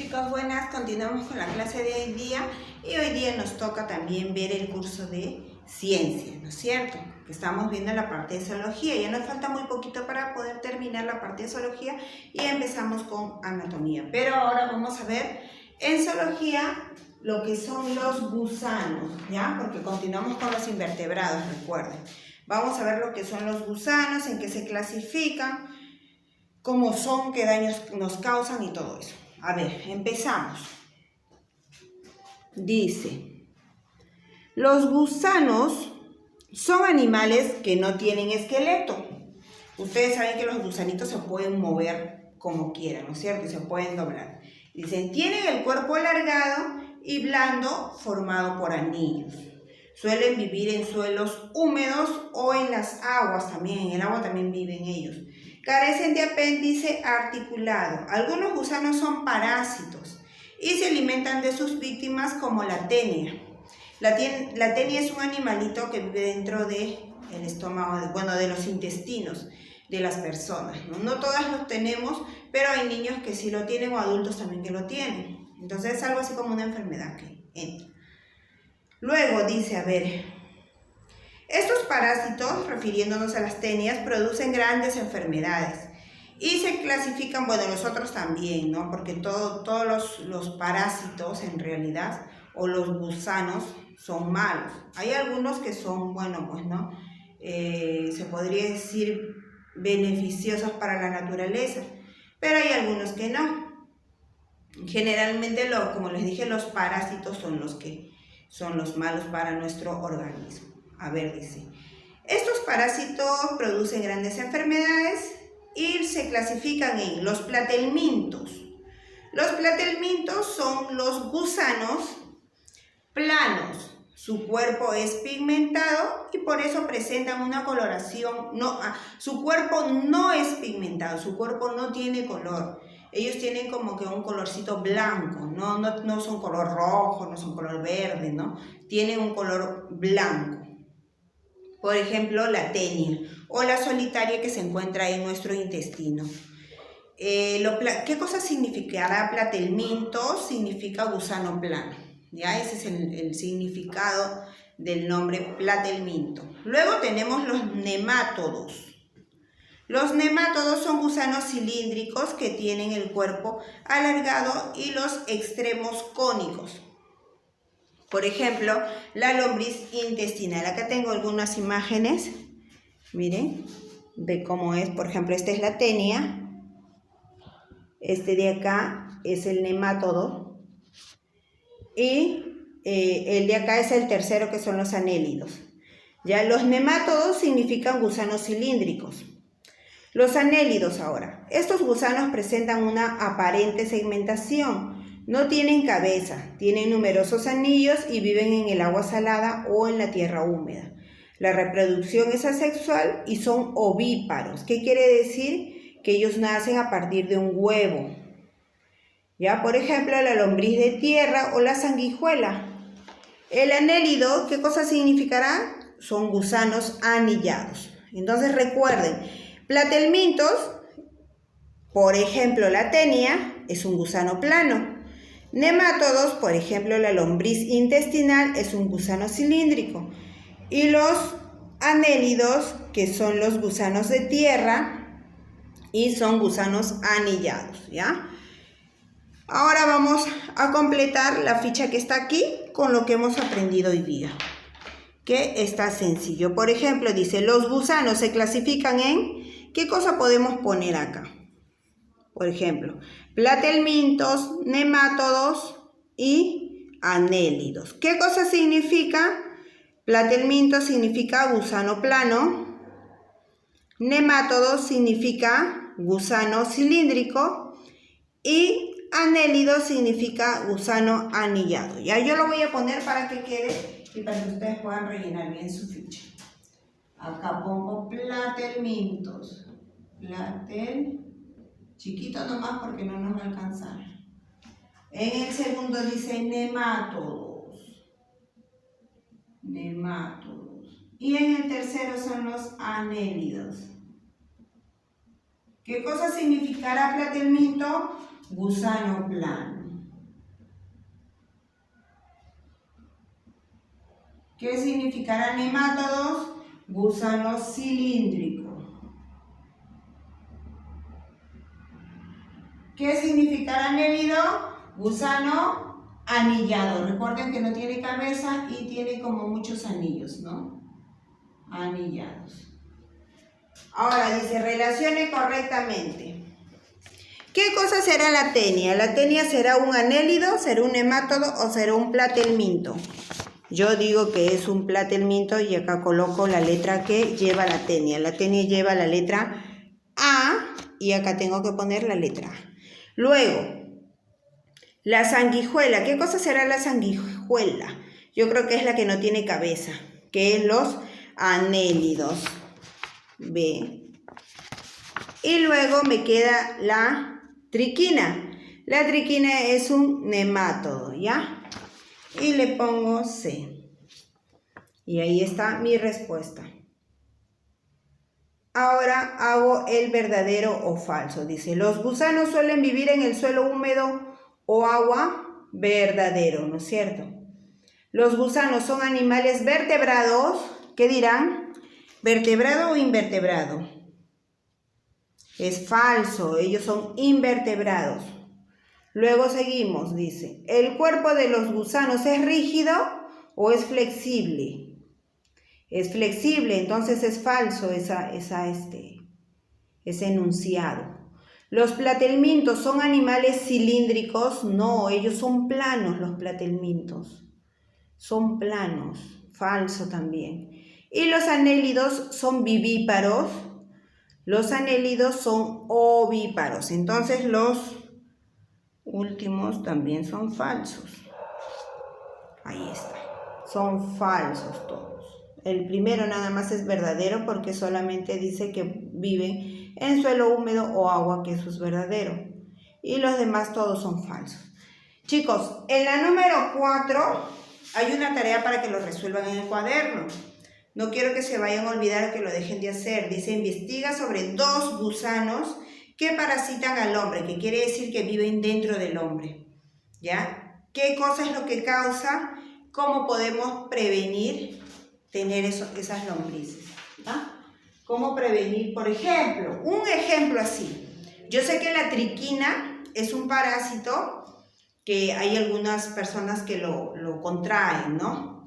Chicos, buenas, continuamos con la clase de hoy día y hoy día nos toca también ver el curso de ciencia, ¿no es cierto? Que estamos viendo la parte de zoología, ya nos falta muy poquito para poder terminar la parte de zoología y empezamos con anatomía. Pero ahora vamos a ver en zoología lo que son los gusanos, ¿ya? Porque continuamos con los invertebrados, recuerden. Vamos a ver lo que son los gusanos, en qué se clasifican, cómo son, qué daños nos causan y todo eso. A ver, empezamos. Dice, los gusanos son animales que no tienen esqueleto. Ustedes saben que los gusanitos se pueden mover como quieran, ¿no es cierto? Y se pueden doblar. Dicen, tienen el cuerpo alargado y blando formado por anillos. Suelen vivir en suelos húmedos o en las aguas también. En el agua también viven ellos. Carecen de apéndice articulado. Algunos gusanos son parásitos y se alimentan de sus víctimas como la tenia. La tenia es un animalito que vive dentro del estómago, de los intestinos de las personas. No todas los tenemos, pero hay niños que sí lo tienen o adultos también que lo tienen. Entonces es algo así como una enfermedad que entra. Luego dice, a ver, estos parásitos, refiriéndonos a las tenias, producen grandes enfermedades y se clasifican, los otros también, ¿no? Porque todos los parásitos en realidad, o los gusanos, son malos. Hay algunos que son, se podría decir beneficiosos para la naturaleza, pero hay algunos que no. Generalmente, como les dije, los parásitos son los que son los malos para nuestro organismo. A ver, dice, estos parásitos producen grandes enfermedades y se clasifican en los platelmintos. Los platelmintos son los gusanos planos. Su cuerpo es pigmentado y por eso presentan una coloración. Su cuerpo no es pigmentado, su cuerpo no tiene color. Ellos tienen como que un colorcito blanco, no son color rojo, no son color verde, ¿no? Tienen un color blanco. Por ejemplo, la tenia o la solitaria que se encuentra en nuestro intestino. ¿Qué cosa significará platelminto? Significa gusano plano. ¿Ya? Ese es el significado del nombre platelminto. Luego tenemos los nemátodos. Los nemátodos son gusanos cilíndricos que tienen el cuerpo alargado y los extremos cónicos. Por ejemplo, la lombriz intestinal. Acá tengo algunas imágenes. Miren, de cómo es. Por ejemplo, esta es la tenia. Este de acá es el nemátodo. Y el de acá es el tercero, que son los anélidos. Ya, los nemátodos significan gusanos cilíndricos. Los anélidos ahora. Estos gusanos presentan una aparente segmentación. No tienen cabeza, tienen numerosos anillos y viven en el agua salada o en la tierra húmeda. La reproducción es asexual y son ovíparos. ¿Qué quiere decir? Que ellos nacen a partir de un huevo. Ya, por ejemplo, la lombriz de tierra o la sanguijuela. El anélido, ¿qué cosa significará? Son gusanos anillados. Entonces recuerden, platelmintos, por ejemplo, la tenia es un gusano plano. Nemátodos, por ejemplo, la lombriz intestinal es un gusano cilíndrico. Y los anélidos, que son los gusanos de tierra, y son gusanos anillados, ¿ya? Ahora vamos a completar la ficha que está aquí con lo que hemos aprendido hoy día, que está sencillo. Por ejemplo, dice, los gusanos se clasifican en... ¿Qué cosa podemos poner acá? Por ejemplo, platelmintos, nemátodos y anélidos. ¿Qué cosa significa? Platelminto significa gusano plano. Nemátodo significa gusano cilíndrico. Y anélido significa gusano anillado. Ya yo lo voy a poner para que quede y para que ustedes puedan rellenar bien su ficha. Acá pongo platelmintos. Chiquito nomás porque no nos va a alcanzar. En el segundo dice nemátodos. Y en el tercero son los anélidos. ¿Qué cosa significará platelminto? Gusano plano. ¿Qué significará nemátodos? Gusano cilíndrico. ¿Qué significará anélido? Gusano anillado. Recuerden que no tiene cabeza y tiene como muchos anillos, ¿no? Anillados. Ahora dice, relacione correctamente. ¿Qué cosa será la tenia? La tenia será un anélido, será un nemátodo o será un platelminto. Yo digo que es un platelminto y acá coloco la letra que lleva la tenia. La tenia lleva la letra A y acá tengo que poner la letra A. Luego, la sanguijuela. ¿Qué cosa será la sanguijuela? Yo creo que es la que no tiene cabeza, que es los anélidos. B. Y luego me queda la triquina. La triquina es un nemátodo, ¿ya? Y le pongo C. Y ahí está mi respuesta. Ahora hago el verdadero o falso. Dice, los gusanos suelen vivir en el suelo húmedo o agua. Verdadero, ¿no es cierto? Los gusanos son animales vertebrados. ¿Qué dirán? ¿Vertebrado o invertebrado? Es falso, ellos son invertebrados. Luego seguimos, dice, ¿el cuerpo de los gusanos es rígido o es flexible? Es flexible, entonces es falso ese enunciado. ¿Los platelmintos son animales cilíndricos? No, ellos son planos, los platelmintos. Son planos, falso también. ¿Y los anélidos son vivíparos? Los anélidos son ovíparos, entonces los últimos también son falsos. Ahí está, son falsos todos. El primero nada más es verdadero porque solamente dice que viven en suelo húmedo o agua, que eso es verdadero. Y los demás todos son falsos. Chicos, en la número 4 hay una tarea para que lo resuelvan en el cuaderno. No quiero que se vayan a olvidar, que lo dejen de hacer. Dice, investiga sobre 2 gusanos que parasitan al hombre, que quiere decir que viven dentro del hombre. ¿Ya? ¿Qué cosa es lo que causa? ¿Cómo podemos prevenir tener esas lombrices? ¿Ya? ¿Cómo prevenir? Por ejemplo, un ejemplo así. Yo sé que la triquina es un parásito que hay algunas personas que lo contraen, ¿no?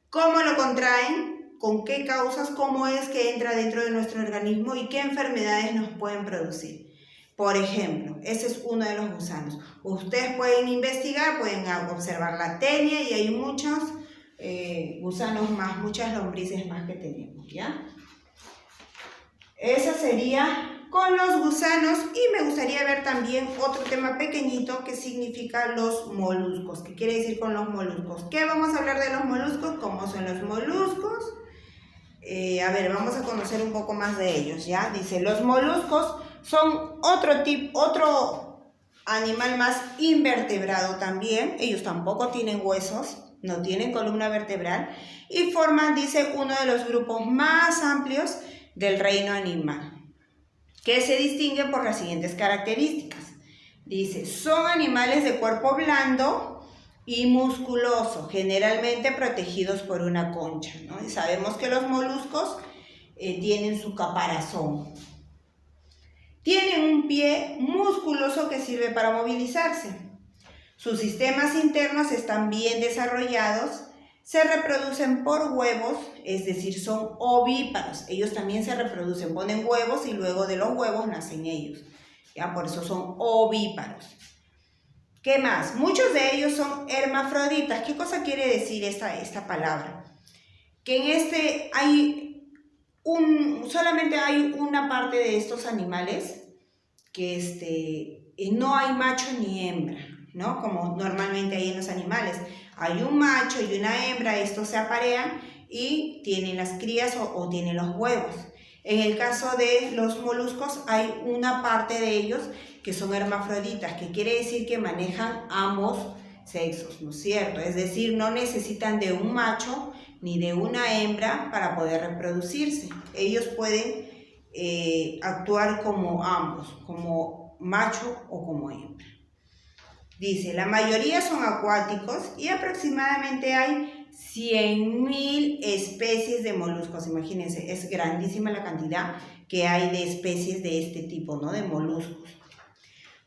¿Cómo lo contraen? ¿Con qué causas? ¿Cómo es que entra dentro de nuestro organismo? ¿Y qué enfermedades nos pueden producir? Por ejemplo, ese es uno de los gusanos. Ustedes pueden investigar, pueden observar la tenia y hay muchos gusanos más, muchas lombrices más que tenemos, ¿ya? Esa sería con los gusanos, y me gustaría ver también otro tema pequeñito que significa los moluscos. ¿Qué quiere decir con los moluscos? ¿Qué vamos a hablar de los moluscos? ¿Cómo son los moluscos? A ver, vamos a conocer un poco más de ellos, ¿ya? Dice, los moluscos son otro animal más invertebrado también. Ellos tampoco tienen huesos, no tienen columna vertebral y forman, dice, uno de los grupos más amplios del reino animal, que se distingue por las siguientes características. Dice, son animales de cuerpo blando y musculoso, generalmente protegidos por una concha, ¿no? Y sabemos que los moluscos tienen su caparazón. Tienen un pie musculoso que sirve para movilizarse. Sus sistemas internos están bien desarrollados, se reproducen por huevos, es decir, son ovíparos. Ellos también se reproducen, ponen huevos y luego de los huevos nacen ellos. ¿Ya? Por eso son ovíparos. ¿Qué más? Muchos de ellos son hermafroditas. ¿Qué cosa quiere decir esta palabra? Que en solamente hay una parte de estos animales que no hay macho ni hembra, ¿no? Como normalmente hay en los animales. Hay un macho y una hembra, estos se aparean y tienen las crías o tienen los huevos. En el caso de los moluscos hay una parte de ellos que son hermafroditas, que quiere decir que manejan ambos sexos, ¿no es cierto? Es decir, no necesitan de un macho ni de una hembra para poder reproducirse. Ellos pueden actuar como ambos, como macho o como hembra. Dice, la mayoría son acuáticos y aproximadamente hay 100.000 especies de moluscos. Imagínense, es grandísima la cantidad que hay de especies de este tipo, ¿no? De moluscos.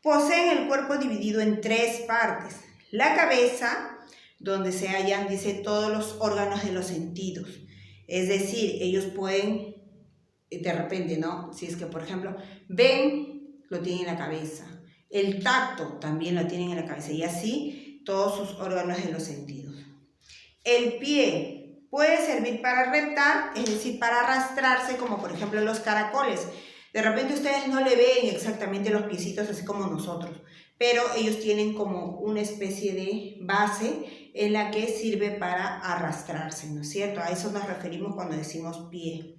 Poseen el cuerpo dividido en 3 partes. La cabeza, donde se hallan, dice, todos los órganos de los sentidos. Es decir, ellos pueden, de repente, ¿no? Si es que, por ejemplo, ven, lo tienen en la cabeza. El tacto también lo tienen en la cabeza. Y así, todos sus órganos de los sentidos. El pie puede servir para reptar, es decir, para arrastrarse, como por ejemplo los caracoles. De repente ustedes no le ven exactamente los piecitos así como nosotros, pero ellos tienen como una especie de base en la que sirve para arrastrarse, ¿no es cierto? A eso nos referimos cuando decimos pie.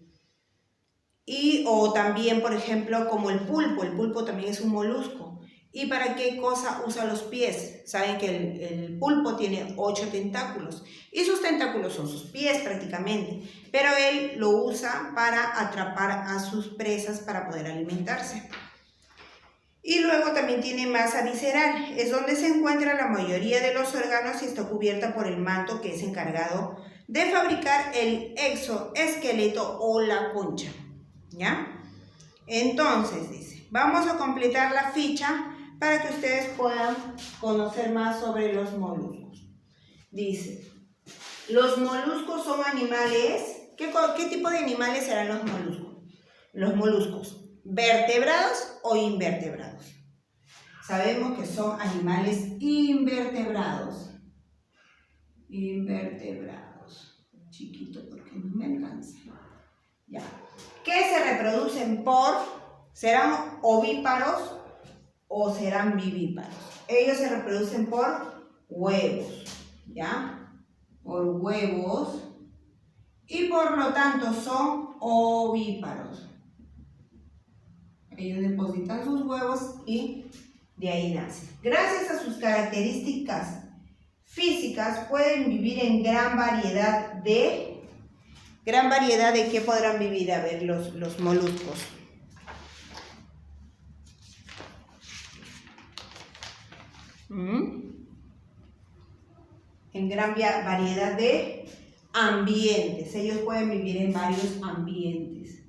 O también, por ejemplo, como el pulpo también es un molusco. ¿Y para qué cosa usa los pies? Saben que el pulpo tiene 8 tentáculos y sus tentáculos son sus pies prácticamente, pero él lo usa para atrapar a sus presas para poder alimentarse. Y luego también tiene masa visceral, es donde se encuentra la mayoría de los órganos y está cubierta por el manto que es encargado de fabricar el exoesqueleto o la concha, ¿ya? Entonces, dice, vamos a completar la ficha para que ustedes puedan conocer más sobre los moluscos. Dice, los moluscos son animales. ¿Qué tipo de animales serán los moluscos? Los moluscos, ¿vertebrados o invertebrados? Sabemos que son animales invertebrados. Invertebrados. Chiquito porque no me alcanza. Ya. ¿Qué se reproducen por? ¿Serán ovíparos o serán vivíparos? Ellos se reproducen por huevos, ¿ya? Por huevos y por lo tanto son ovíparos. Ellos depositan sus huevos y de ahí nacen. Gracias a sus características físicas pueden vivir en gran variedad de qué podrán vivir, a ver, los moluscos. En gran variedad de ambientes. Ellos pueden vivir en varios ambientes.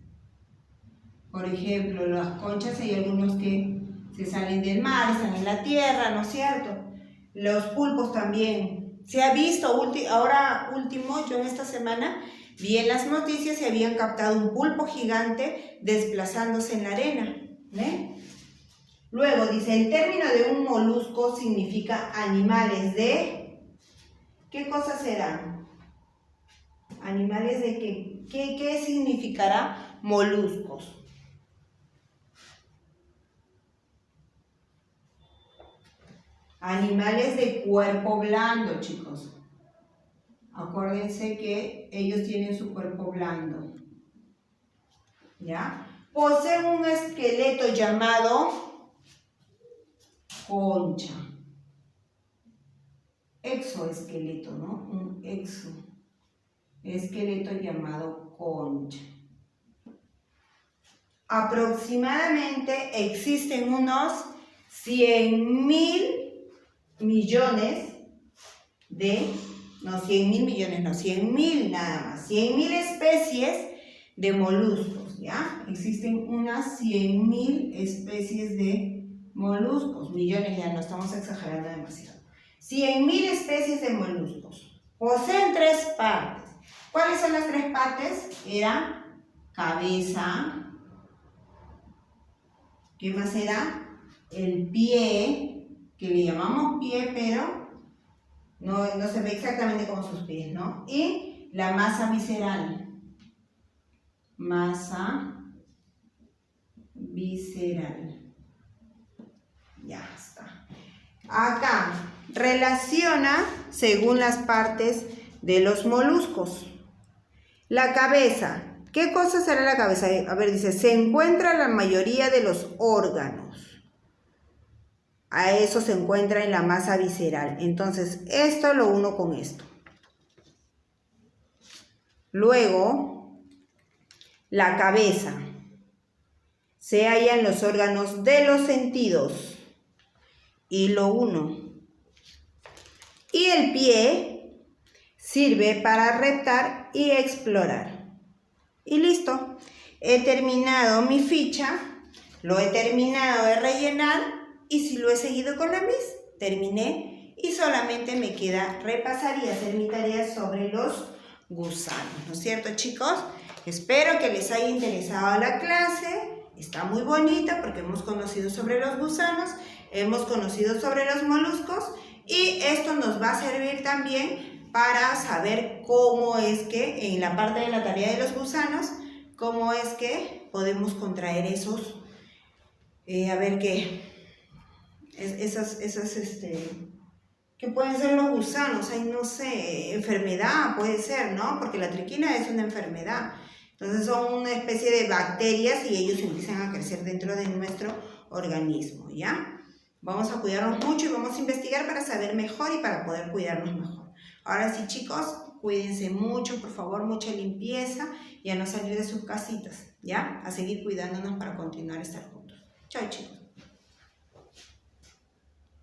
Por ejemplo, las conchas, hay algunos que se salen del mar, están en la tierra, ¿no es cierto? Los pulpos también. Se ha visto, ahora último, yo en esta semana vi en las noticias se habían captado un pulpo gigante desplazándose en la arena. ¿Ven? Luego dice, el término de un molusco significa animales de... ¿Qué cosas serán? Animales de qué. ¿Qué significará moluscos? Animales de cuerpo blando, chicos. Acuérdense que ellos tienen su cuerpo blando. ¿Ya? Poseen un esqueleto llamado concha. Exoesqueleto, ¿no? Un exoesqueleto llamado concha. Aproximadamente existen unos 100.000 millones de... No, 100.000 millones, no, 100.000 nada más. 100.000 especies de moluscos, ¿ya? Existen unas 100.000 especies de moluscos. Millones ya no, estamos exagerando demasiado. 100.000 especies de moluscos. Poseen 3 partes. ¿Cuáles son las 3 partes? Era cabeza. ¿Qué más era? El pie, que le llamamos pie, pero no se ve exactamente como sus pies, ¿no? Y la masa visceral. Masa visceral. Ya está. Acá relaciona según las partes de los moluscos. La cabeza. ¿Qué cosa será la cabeza? A ver, dice, se encuentra la mayoría de los órganos. A eso se encuentra en la masa visceral. Entonces, esto lo uno con esto. Luego, la cabeza. Se halla en los órganos de los sentidos. Y lo uno. Y el pie Sirve para retar y explorar. Y listo. He terminado mi ficha, lo he terminado de rellenar y si lo he seguido con la Miss, terminé y solamente me queda repasar y hacer mi tarea sobre los gusanos, ¿no es cierto, chicos? Espero que les haya interesado la clase. Está muy bonita porque hemos conocido sobre los gusanos, hemos conocido sobre los moluscos y esto nos va a servir también para saber cómo es que en la parte de la tarea de los gusanos, cómo es que podemos contraer esos, ¿qué pueden ser los gusanos? Ay, no sé, enfermedad puede ser, ¿no? Porque la triquina es una enfermedad. Entonces son una especie de bacterias y ellos empiezan a crecer dentro de nuestro organismo, ¿ya? Vamos a cuidarnos mucho y vamos a investigar para saber mejor y para poder cuidarnos mejor. Ahora sí, chicos, cuídense mucho, por favor, mucha limpieza y a no salir de sus casitas, ¿ya? A seguir cuidándonos para continuar a estar juntos. Chao, chicos.